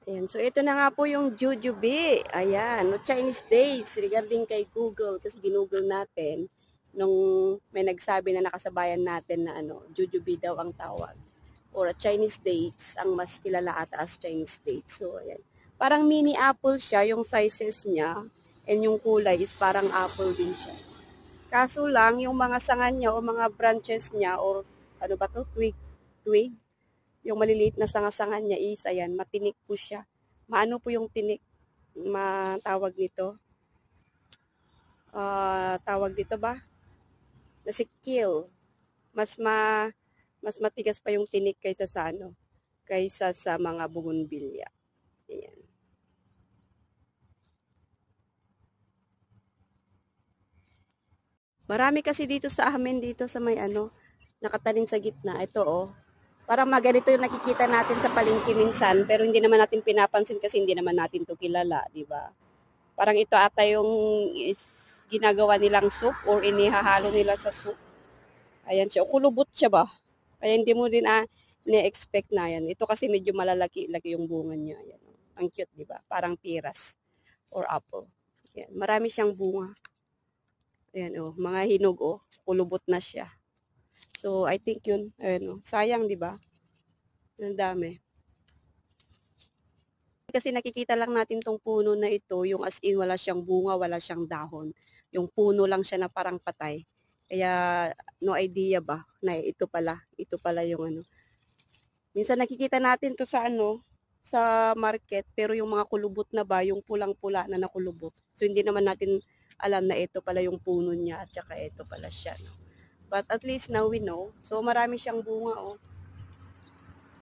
Ayan. So, ito na nga po yung jujube. Ayan. No Chinese dates regarding kay Google. Kasi ginoogle natin nung may nagsabi na nakasabayan natin na jujube daw ang tawag. Or Chinese dates, ang mas kilala ata as Chinese dates. So, ayan. Parang mini apple siya, yung sizes niya. And yung kulay is parang apple din siya. Kaso lang, yung mga sanga niya o mga branches niya or ano ba to, twig, yung maliliit na sanga-sanga niya is, ayan, matinik po siya. Maano po yung tinik, matawag nito? Tawag dito ba? Nasikil. Mas mas matigas pa yung tinik kaysa sa kaysa sa mga bougainvillea. Ayan. Marami kasi dito sa amin dito sa may nakatanim sa gitna. Ito oh. Parang maganito yung nakikita natin sa palengke minsan, pero hindi naman natin pinapansin kasi hindi naman natin to kilala, di ba? Parang ito ata yung ginagawa nilang soup or inihahalo nila sa soup. Ayan siya. Kulubot siya ba? Kaya hindi mo din ni-expect na yan. Ito kasi medyo malalaki-laki yung bunga niya. Ayan. Ang cute, di ba? Parang piras or apple. Ayan. Marami siyang bunga. Ayan oh, mga hinog oh. Kulubot na siya. So, I think yun, sayang, di ba? Ang dami. Kasi nakikita lang natin tong puno na ito, yung as in wala siyang bunga, wala siyang dahon. Yung puno lang siya na parang patay. Kaya, no idea ba na ito pala yung Minsan nakikita natin to sa market, pero yung mga kulubot na ba, yung pulang-pula na nakulubot. So, hindi naman natin alam na ito pala yung puno niya at saka ito pala siya. No? But at least now we know. So, marami siyang bunga, oh.